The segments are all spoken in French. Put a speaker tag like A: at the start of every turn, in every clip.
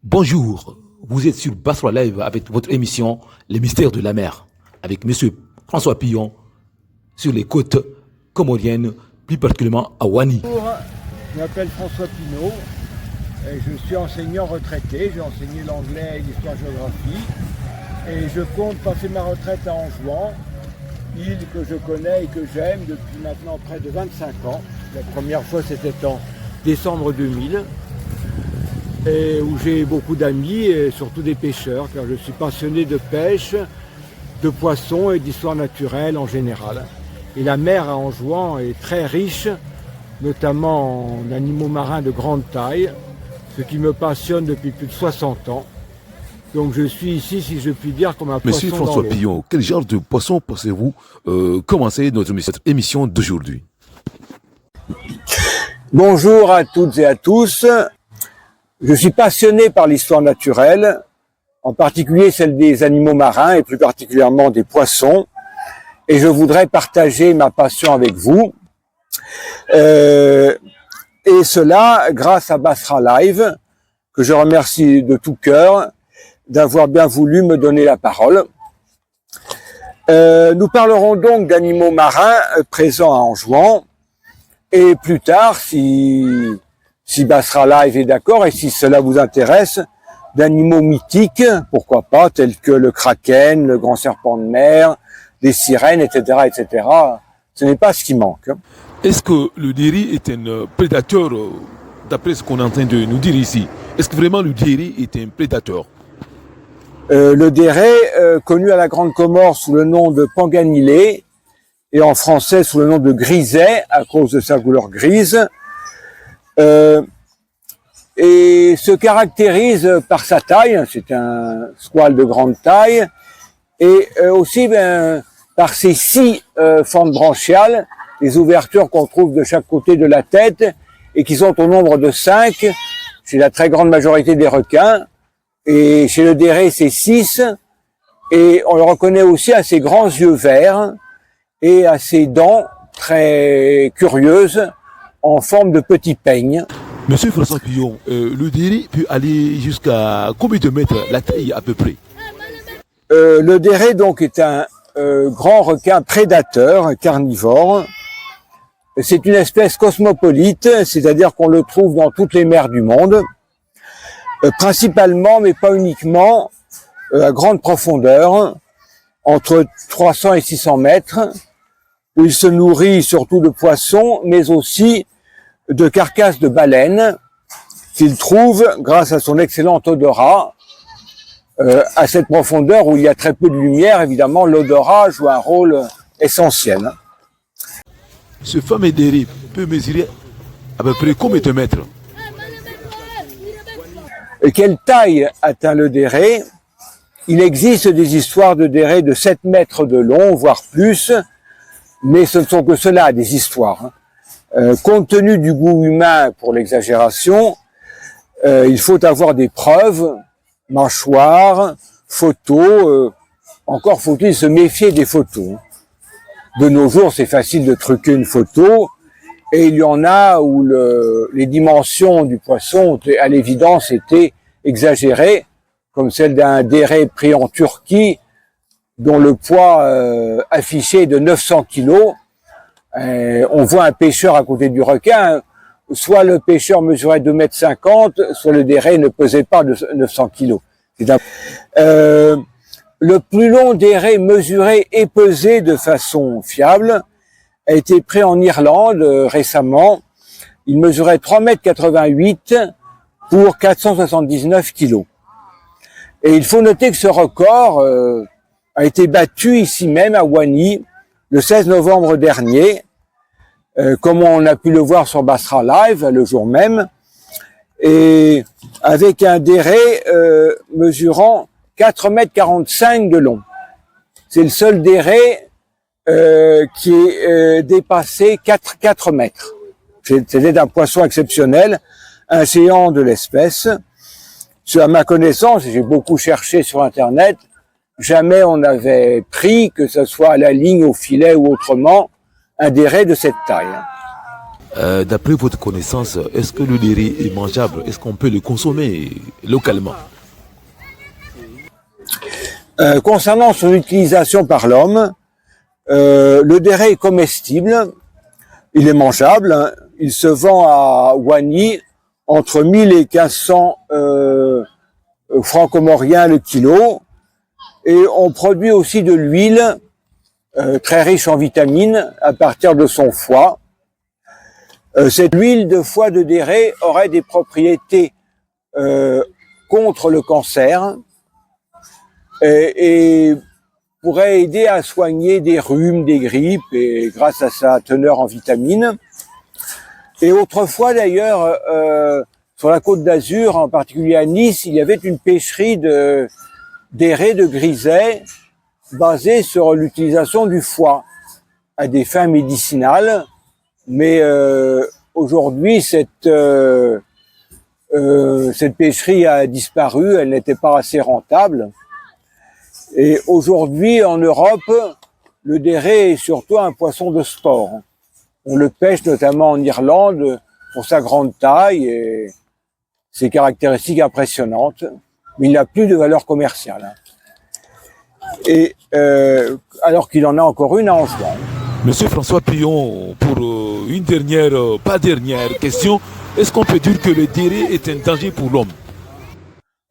A: Bonjour, vous êtes sur Basra Live avec votre émission Les Mystères de la Mer avec Monsieur François Pillon sur les côtes comoriennes, plus particulièrement à Wani.
B: Bonjour, je m'appelle François Pinault et je suis enseignant retraité. J'ai enseigné l'anglais et l'histoire-géographie et je compte passer ma retraite à Anjouan, île que je connais et que j'aime depuis maintenant près de 25 ans. La première fois c'était en décembre 2000. Et où j'ai beaucoup d'amis et surtout des pêcheurs, car je suis passionné de pêche, de poissons et d'histoire naturelle en général. Et la mer à Anjouan est très riche, notamment en animaux marins de grande taille, ce qui me passionne depuis plus de 60 ans. Donc je suis ici, si je puis dire, comme un poisson
A: Monsieur
B: dans
A: François
B: l'eau.
A: Pillon, quel genre de poisson pensez-vous commencer notre émission d'aujourd'hui?
B: Bonjour à toutes et à tous. Je suis passionné par l'histoire naturelle, en particulier celle des animaux marins et plus particulièrement des poissons. Et je voudrais partager ma passion avec vous. Et cela grâce à Basra Live, que je remercie de tout cœur d'avoir bien voulu me donner la parole. Nous parlerons donc d'animaux marins présents à Anjouan. Et plus tard, si Basra Live est d'accord et si cela vous intéresse, d'animaux mythiques, pourquoi pas, tels que le kraken, le grand serpent de mer, les sirènes, etc., etc. Ce n'est pas ce qui manque.
A: Est-ce que le dhéri est un prédateur, d'après ce qu'on est en train de nous dire ici? Est-ce que vraiment le dhéri est un prédateur?
B: Le déré, connu à la Grande Comore sous le nom de panganilé, et en français sous le nom de griset, à cause de sa couleur grise, et se caractérise par sa taille, c'est un squale de grande taille, et aussi par ses 6 fentes branchiales, les ouvertures qu'on trouve de chaque côté de la tête, et qui sont au nombre de 5, chez la très grande majorité des requins, et chez le déré c'est 6, et on le reconnaît aussi à ses grands yeux verts, et à ses dents très curieuses, en forme de petits peignes.
A: Monsieur François Pillon, le dhéri peut aller jusqu'à combien de mètres, la taille à peu près?
B: Le déré donc est un grand requin prédateur, carnivore. C'est une espèce cosmopolite, c'est-à-dire qu'on le trouve dans toutes les mers du monde, principalement, mais pas uniquement, à grande profondeur, entre 300 et 600 mètres, où il se nourrit surtout de poissons, mais aussi de carcasses de baleines qu'il trouve grâce à son excellent odorat. À cette profondeur où il y a très peu de lumière, évidemment, l'odorat joue un rôle essentiel.
A: Ce fameux dhéri peut mesurer à peu près combien de mètres?
B: Et quelle taille atteint le déré? Il existe des histoires de déré de 7 mètres de long, voire plus, mais ce ne sont que cela, des histoires. Compte tenu du goût humain pour l'exagération, il faut avoir des preuves, mâchoires, photos, encore faut-il se méfier des photos. De nos jours, c'est facile de truquer une photo, et il y en a où les dimensions du poisson ont à l'évidence été exagérées, comme celle d'un déré pris en Turquie, dont le poids affiché est de 900 kilos. On voit un pêcheur à côté du requin, soit le pêcheur mesurait 2,50 m, soit le déré ne pesait pas de 900 kilos. Le plus long déré mesuré et pesé de façon fiable a été pris en Irlande récemment. Il mesurait 3,88 m pour 479 kilos. Et il faut noter que ce record a été battu ici même à Wani le 16 novembre dernier, comme on a pu le voir sur Basra Live le jour même, et avec un déré mesurant 4,45 m de long. C'est le seul déré qui est dépassé 4 mètres. C'était un poisson exceptionnel, un géant de l'espèce. À ma connaissance, j'ai beaucoup cherché sur Internet, jamais on n'avait pris, que ce soit à la ligne, au filet ou autrement, un déré de cette taille.
A: D'après votre connaissance, est-ce que le déré est mangeable? Est-ce qu'on peut le consommer localement?
B: Concernant son utilisation par l'homme, le déré est comestible, il est mangeable, hein. Il se vend à Wani entre 1000 et 1500 francs comoriens le kilo, et on produit aussi de l'huile très riche en vitamines à partir de son foie. Cette huile de foie de déré aurait des propriétés contre le cancer et pourrait aider à soigner des rhumes, des grippes, et grâce à sa teneur en vitamines. Et autrefois d'ailleurs, sur la Côte d'Azur, en particulier à Nice, il y avait une pêcherie de déré, de grisets, basée sur l'utilisation du foie à des fins médicinales. Mais aujourd'hui, cette pêcherie a disparu, elle n'était pas assez rentable. Et aujourd'hui, en Europe, le déré est surtout un poisson de sport. On le pêche notamment en Irlande pour sa grande taille et ses caractéristiques impressionnantes, mais il n'a plus de valeur commerciale. Et alors qu'il en a encore une à Anjouan.
A: Monsieur François Pillon, pour une dernière, pas dernière question, est-ce qu'on peut dire que le déré est un danger pour l'homme?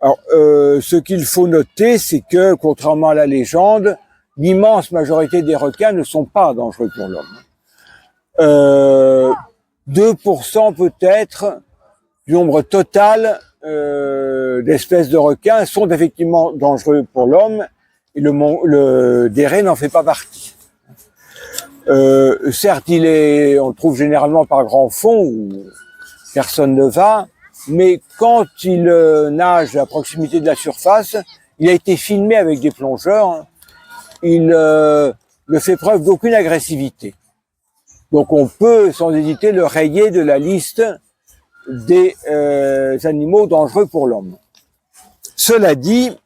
B: Alors, ce qu'il faut noter, c'est que, contrairement à la légende, l'immense majorité des requins ne sont pas dangereux pour l'homme. 2% peut-être du nombre total d'espèces de requins sont effectivement dangereux pour l'homme, et le déré n'en fait pas partie. Certes, on le trouve généralement par grand fond, où personne ne va, mais quand il nage à proximité de la surface, il a été filmé avec des plongeurs, il ne fait preuve d'aucune agressivité. Donc on peut sans hésiter le rayer de la liste des animaux dangereux pour l'homme. Cela dit,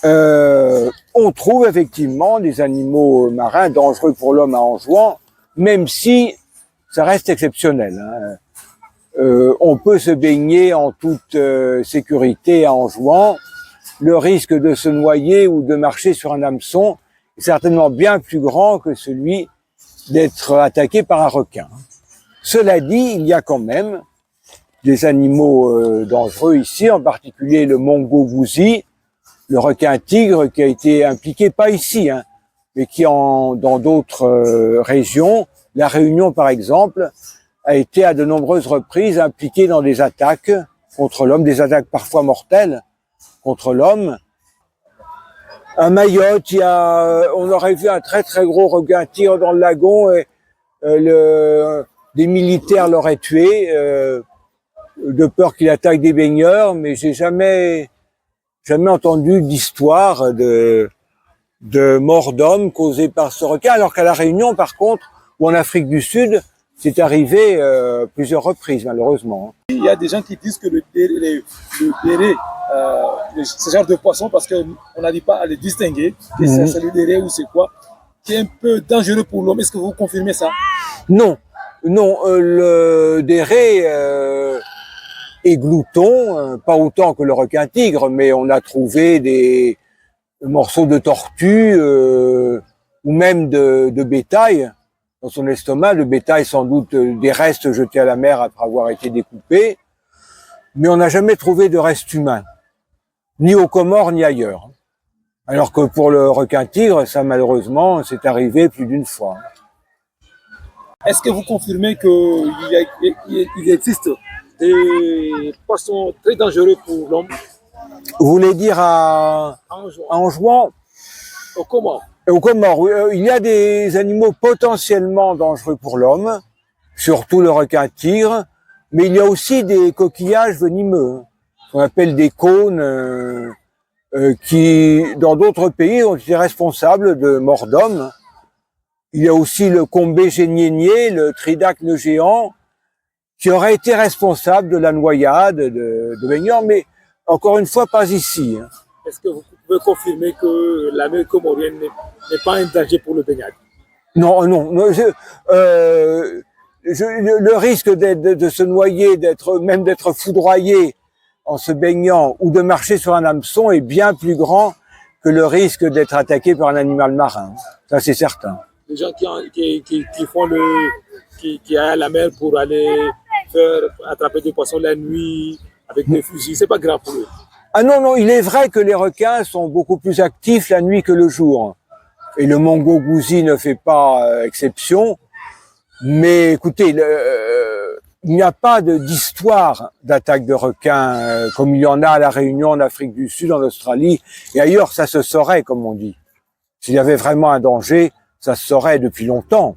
B: on trouve effectivement des animaux marins dangereux pour l'homme à Anjouan, même si ça reste exceptionnel, hein. On peut se baigner en toute sécurité à Anjouan. Le risque de se noyer ou de marcher sur un hameçon est certainement bien plus grand que celui d'être attaqué par un requin. Cela dit, il y a quand même des animaux dangereux ici, en particulier le mongo-gouzi, le requin tigre qui a été impliqué, pas ici, hein, mais qui dans d'autres régions, la Réunion par exemple, a été à de nombreuses reprises impliqué dans des attaques contre l'homme, des attaques parfois mortelles contre l'homme. À Mayotte, on aurait vu un très très gros requin tigre dans le lagon et des militaires l'auraient tué de peur qu'il attaque des baigneurs, mais j'ai jamais entendu d'histoire de mort d'homme causée par ce requin, alors qu'à la Réunion par contre, ou en Afrique du Sud, c'est arrivé plusieurs reprises, malheureusement.
C: Il y a des gens qui disent que le déré, ce genre de poisson, parce qu'on n'arrive pas à le distinguer, que c'est le déré ou c'est quoi, qui est un peu dangereux pour l'homme. Est-ce que vous confirmez ça?
B: Non, le déré est glouton, pas autant que le requin-tigre, mais on a trouvé des morceaux de tortue ou même de bétail dans son estomac, le bétail sans doute des restes jetés à la mer après avoir été découpés, mais on n'a jamais trouvé de restes humains, ni aux Comores ni ailleurs. Alors que pour le requin-tigre, ça malheureusement, c'est arrivé plus d'une fois.
C: Est-ce que vous confirmez qu'il existe des poissons très dangereux pour l'homme?
B: Vous voulez dire à Anjouan?
C: Au Comores.
B: Au Comores, oui, il y a des animaux potentiellement dangereux pour l'homme, surtout le requin-tigre, mais il y a aussi des coquillages venimeux, qu'on appelle des cônes, qui, dans d'autres pays, ont été responsables de morts d'hommes. Il y a aussi le combé génienier, le tridacne géant, qui aurait été responsable de la noyade de baigneurs, mais encore une fois, pas ici.
C: Est-ce que vous pouvez confirmer que la mer comorienne n'est pas un danger pour le baignade?
B: Non. le risque de se noyer, même d'être foudroyé en se baignant ou de marcher sur un hameçon est bien plus grand que le risque d'être attaqué par un animal marin. Ça, c'est certain.
C: Les gens qui aillent à la mer pour aller attraper des poissons la nuit avec des fusils, c'est pas grave pour eux.
B: Ah non, non, il est vrai que les requins sont beaucoup plus actifs la nuit que le jour. Et le Mongo Gouzi ne fait pas exception. Mais écoutez, il n'y a pas d'histoire d'attaque de requins comme il y en a à La Réunion, en Afrique du Sud, en Australie. Et ailleurs, ça se saurait, comme on dit. S'il y avait vraiment un danger, ça se saurait depuis longtemps.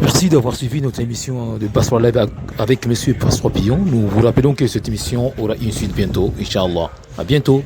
A: Merci d'avoir suivi notre émission de Passoir Live avec M. Passoir Pillon. Nous vous rappelons que cette émission aura une suite bientôt, Inch'Allah. À bientôt.